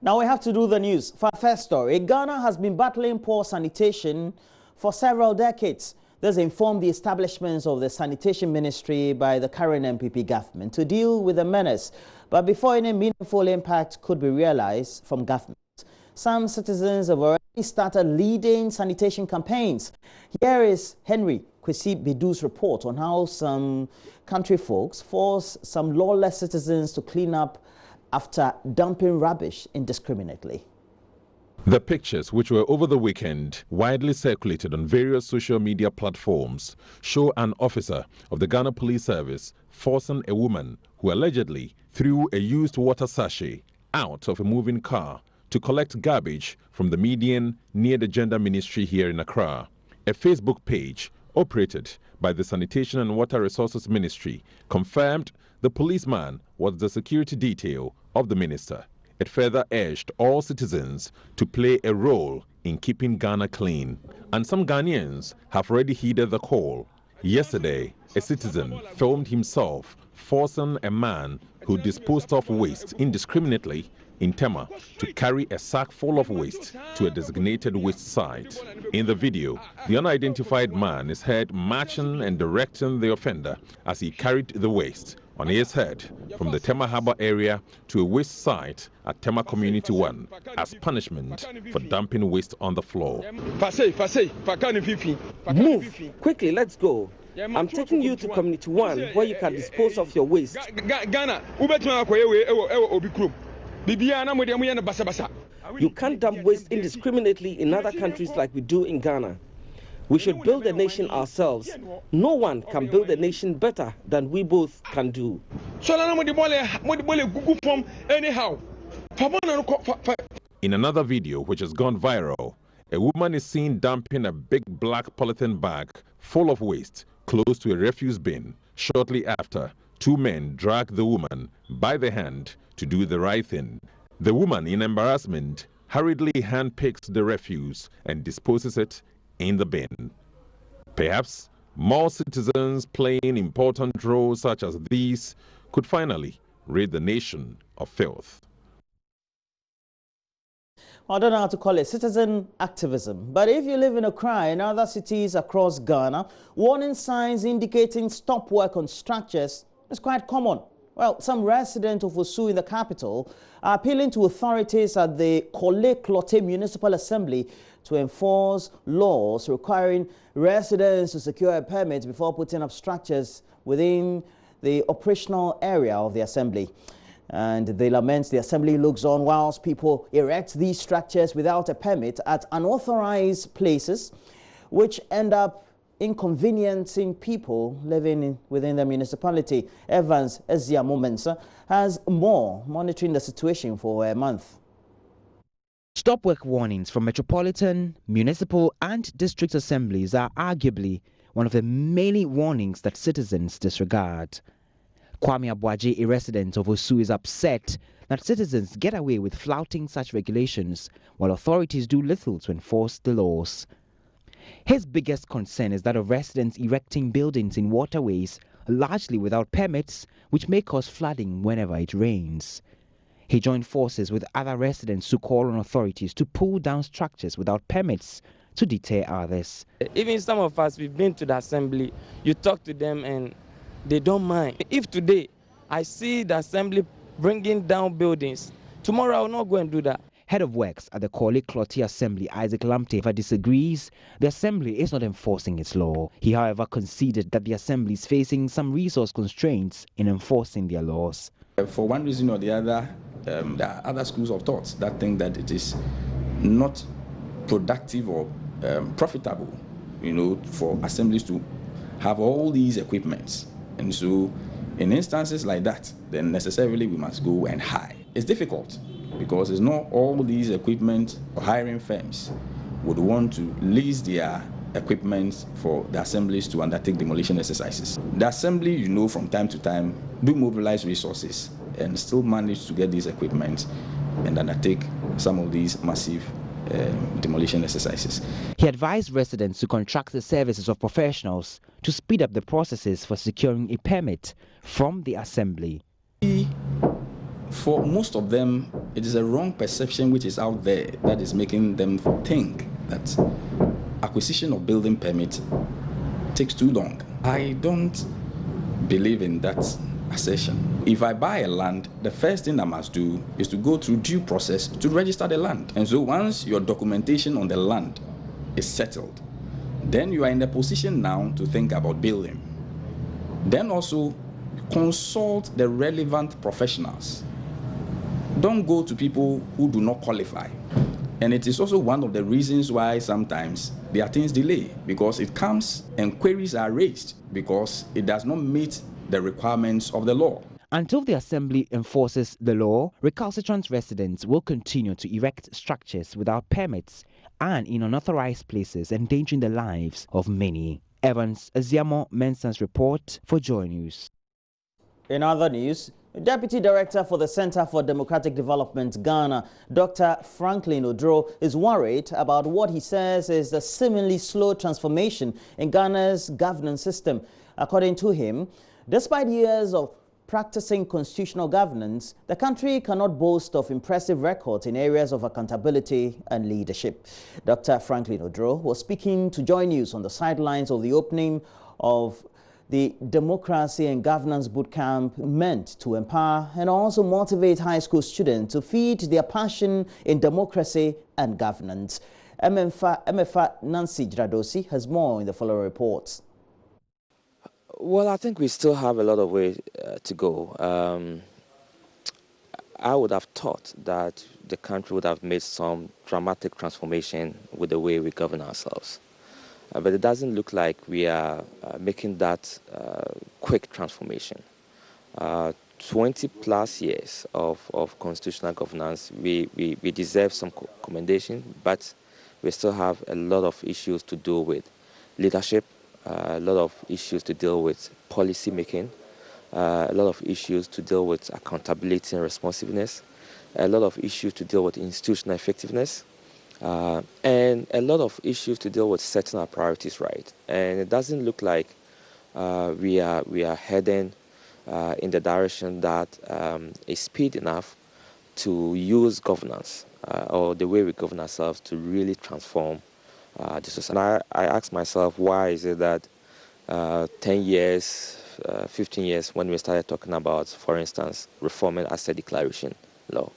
Now we have to do the news. For our first story, Ghana has been battling poor sanitation for several decades. This informed the establishment of the Sanitation Ministry by the current MPP government to deal with the menace. But before any meaningful impact could be realized from government, some citizens have already started leading sanitation campaigns. Here is Henry Kwesi Bedu's report on how some country folks force some lawless citizens to clean up after dumping rubbish indiscriminately. The pictures, which were over the weekend widely circulated on various social media platforms, show an officer of the Ghana Police Service forcing a woman who allegedly threw a used water sachet out of a moving car to collect garbage from the median near the Gender Ministry here in Accra. A Facebook page operated by the Sanitation and Water Resources Ministry confirmed the policeman was the security detail of the minister. It further urged all citizens to play a role in keeping Ghana clean. And some Ghanaians have already heeded the call. Yesterday, a citizen filmed himself forcing a man who disposed of waste indiscriminately in Tema to carry a sack full of waste to a designated waste site. In the video, the unidentified man is heard marching and directing the offender as he carried the waste on his head from the Tema Harbour area to a waste site at Tema Community 1 as punishment for dumping waste on the floor. Move! Quickly, let's go. I'm taking you to Community 1 where you can dispose of your waste. You can't dump waste indiscriminately in other countries like we do in Ghana. We should build a nation ourselves. No one can build a nation better than we both can do. In another video which has gone viral, a woman is seen dumping a big black polythene bag full of waste close to a refuse bin. Shortly after, two men drag the woman by the hand to do the right thing. The woman, in embarrassment, hurriedly handpicks the refuse and disposes it in the bin. Perhaps more citizens playing important roles such as these could finally rid the nation of filth. I don't know how to call it citizen activism, but if you live in Accra and other cities across Ghana, warning signs indicating stop work on structures is quite common. Well, some residents of Osu in the capital are appealing to authorities at the Korle-Klottey Municipal Assembly to enforce laws requiring residents to secure a permit before putting up structures within the operational area of the assembly. And they lament the assembly looks on whilst people erect these structures without a permit at unauthorized places, which end up inconveniencing people living within the municipality. Evans Eziamo Mensah has more, monitoring the situation for a month. Stop work warnings from metropolitan, municipal and district assemblies are arguably one of the many warnings that citizens disregard. Kwame Abuaji, a resident of Osu, is upset that citizens get away with flouting such regulations while authorities do little to enforce the laws. His biggest concern is that of residents erecting buildings in waterways largely without permits, which may cause flooding whenever it rains. He joined forces with other residents who call on authorities to pull down structures without permits to deter others. Even some of us, we've been to the assembly, you talk to them and they don't mind. If today I see the assembly bringing down buildings, tomorrow I will not go and do that. Head of Works at the Korle-Klottey Assembly, Isaac Lamte, disagrees the Assembly is not enforcing its law. He, however, conceded that the Assembly is facing some resource constraints in enforcing their laws. For one reason or the other, there are other schools of thoughts that think that it is not productive or profitable, for assemblies to have all these equipments. And so, in instances like that, then necessarily we must go and hire. It's difficult, because it's not all these equipment or hiring firms would want to lease their equipment for the assemblies to undertake demolition exercises. The assembly, from time to time, do mobilize resources and still manage to get these equipment and undertake some of these massive demolition exercises. He advised residents to contract the services of professionals to speed up the processes for securing a permit from the assembly. for most of them, it is a wrong perception which is out there that is making them think that acquisition of building permit takes too long. I don't believe in that assertion. If I buy a land, the first thing I must do is to go through due process to register the land. And so once your documentation on the land is settled, then you are in a position now to think about building. Then also consult the relevant professionals. Don't go to people who do not qualify. And it is also one of the reasons why sometimes there are things delayed, because it comes and queries are raised because it does not meet the requirements of the law. Until the Assembly enforces the law, recalcitrant residents will continue to erect structures without permits and in unauthorized places, endangering the lives of many. Evans Aziamo Mensah's report for JoyNews. In other news, Deputy Director for the Center for Democratic Development, Ghana, Dr. Franklin Odro, is worried about what he says is the seemingly slow transformation in Ghana's governance system. According to him, despite years of practicing constitutional governance, the country cannot boast of impressive records in areas of accountability and leadership. Dr. Franklin Odro was speaking to JoyNews on the sidelines of the opening of the Democracy and Governance Bootcamp, meant to empower and also motivate high school students to feed their passion in democracy and governance. MFA Nancy Jradosi has more in the following reports. Well, I think we still have a lot of way to go. I would have thought that the country would have made some dramatic transformation with the way we govern ourselves. But it doesn't look like we are making that quick transformation. 20 plus years of constitutional governance, we deserve some commendation, but we still have a lot of issues to do with leadership, a lot of issues to deal with policy making, a lot of issues to deal with accountability and responsiveness, a lot of issues to deal with institutional effectiveness, and a lot of issues to deal with setting our priorities right. And it doesn't look like we are heading in the direction that is speed enough to use governance or the way we govern ourselves to really transform the society. And I ask myself, why is it that 10 years, 15 years, when we started talking about, for instance, reforming asset declaration law,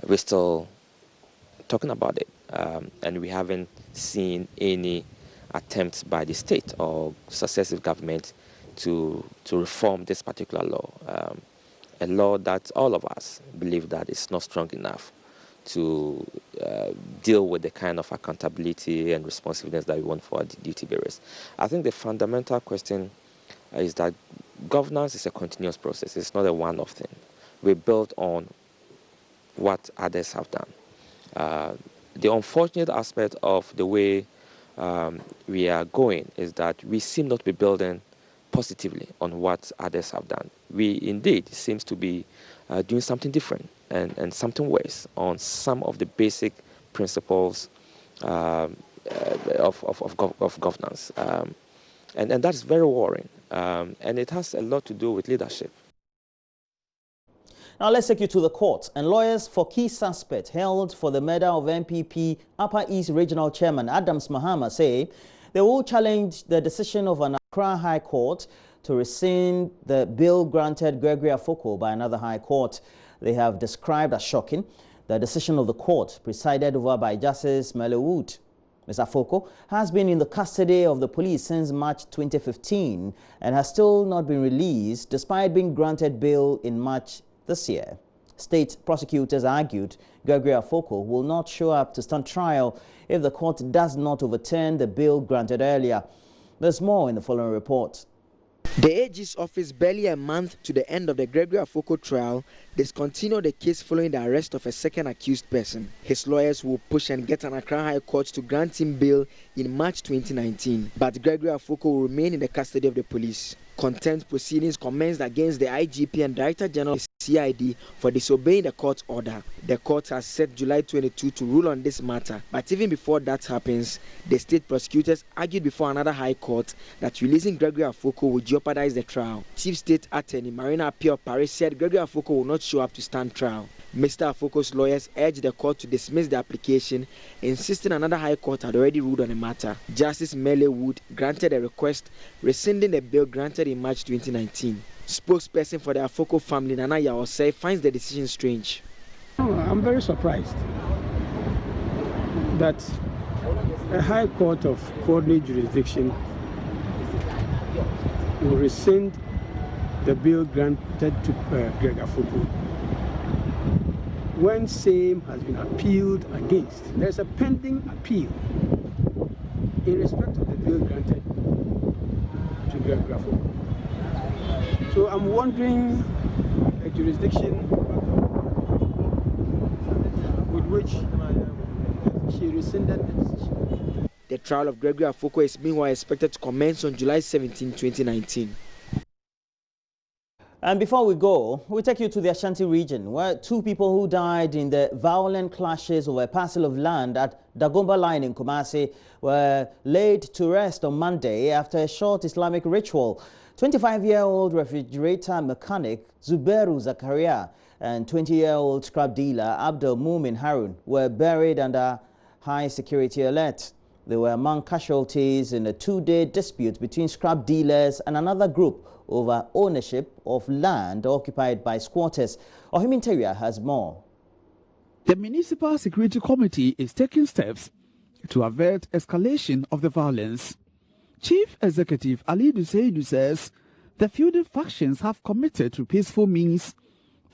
we're still talking about it, and we haven't seen any attempts by the state or successive government to reform this particular law, a law that all of us believe that is not strong enough to deal with the kind of accountability and responsiveness that we want for our duty bearers. I think the fundamental question is that governance is a continuous process. It's not a one-off thing. We build on what others have done. The unfortunate aspect of the way we are going is that we seem not to be building positively on what others have done. We indeed seems to be doing something different and something worse on some of the basic principles of governance. And that's very worrying. And it has a lot to do with leadership. Now let's take you to the court. And lawyers for key suspects held for the murder of MPP Upper East Regional Chairman Adams Mahama say they will challenge the decision of an Accra High Court to rescind the bill granted Gregory Afoko by another High Court. They have described as shocking the decision of the court, presided over by Justice Melewood. Mr. Afoko has been in the custody of the police since March 2015 and has still not been released despite being granted bail in March this year. State prosecutors argued Gregory Afoko will not show up to stand trial if the court does not overturn the bail granted earlier. There's more in the following report. The AG's office, barely a month to the end of the Gregory Afoko trial, discontinued the case following the arrest of a second accused person. His lawyers will push and get an Accra High Court to grant him bail in March 2019, but Gregory Afoko will remain in the custody of the police. Contempt proceedings commenced against the IGP and Director General of the CID for disobeying the court order. The court has set July 22 to rule on this matter, but even before that happens, the state prosecutors argued before another high court that releasing Gregory Afoko would jeopardize the trial. Chief State Attorney Marina Appiah Paris said Gregory Afoko will not show up to stand trial. Mr. Afoko's lawyers urged the court to dismiss the application, insisting another high court had already ruled on the matter. Justice Mele Wood granted a request, rescinding the bail granted in March 2019. Spokesperson for the Afoko family, Nana Yaosei, finds the decision strange. I'm very surprised that a high court of coordinate jurisdiction will rescind the bail granted to Greg Afoko when same has been appealed against. There's a pending appeal in respect of the bail granted to Greg Afoko. So I'm wondering a jurisdiction with which she rescinded the decision. The trial of Gregory Afoko is meanwhile expected to commence on July 17, 2019. And before we go, we take you to the Ashanti region, where 2 people who died in the violent clashes over a parcel of land at Dagomba Line in Kumasi were laid to rest on Monday after a short Islamic ritual. 25-year-old refrigerator mechanic Zuberu Zakaria and 20-year-old scrap dealer Abdul Mumin Harun were buried under high security alert. They were among casualties in a 2-day dispute between scrap dealers and another group over ownership of land occupied by squatters. Ohiminteria has more. The Municipal Security Committee is taking steps to avert escalation of the violence. Chief Executive Ali Duseidu says the feudal factions have committed to peaceful means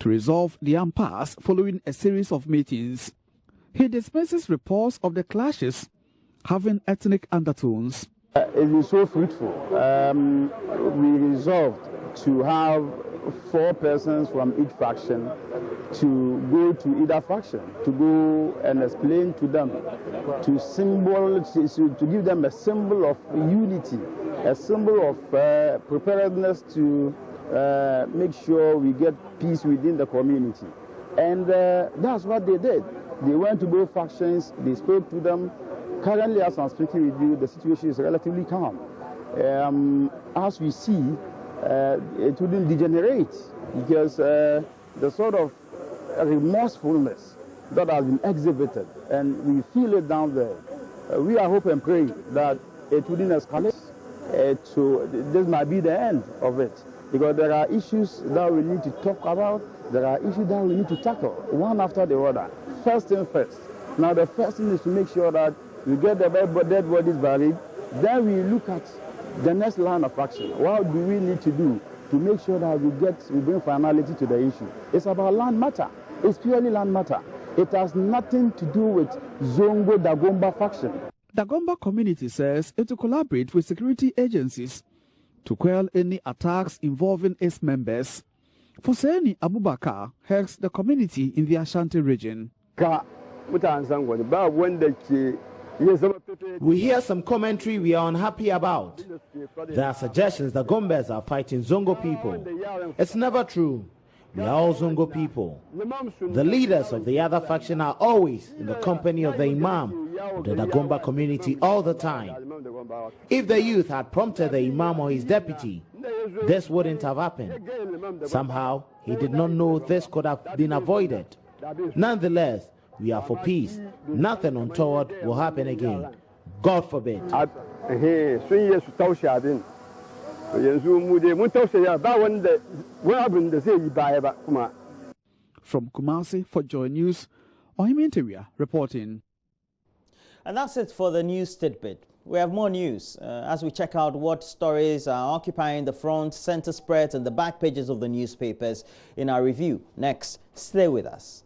to resolve the impasse following a series of meetings. He dismisses reports of the clashes having ethnic undertones. It's been so fruitful. We resolved to have 4 persons from each faction to go to either faction, to go and explain to them, to give them a symbol of unity, a symbol of preparedness to make sure we get peace within the community. And that's what they did. They went to both factions, they spoke to them. Currently, as I'm speaking with you, the situation is relatively calm. As we see, it wouldn't degenerate because the sort of remorsefulness that has been exhibited, and we feel it down there. We are hoping and praying that it wouldn't escalate. This might be the end of it, because there are issues that we need to talk about. There are issues that we need to tackle, one after the other. First thing first. Now, the first thing is to make sure that we get the dead bodies buried. Then we look at the next line of action. What do we need to do to make sure that we bring finality to the issue? It's about land matter. It's purely land matter. It has nothing to do with Zongo Dagomba faction. Dagomba community says it will collaborate with security agencies to quell any attacks involving its members. Fuseni Abubakar heads the community in the Ashanti region. We hear some commentary we are unhappy about. There are suggestions that Gombas are fighting Zongo people. It's never true. We are all Zongo people. The leaders of the other faction are always in the company of the Imam of the Dagomba community all the time. If the youth had prompted the Imam or his deputy, this wouldn't have happened. Somehow, he did not know this could have been avoided. Nonetheless, we are for peace. Nothing untoward will happen again. God forbid. From Kumasi for JoyNews, Ohiminteria reporting. And that's it for the news tidbit. We have more news as we check out what stories are occupying the front, center spreads and the back pages of the newspapers in our review. Next, stay with us.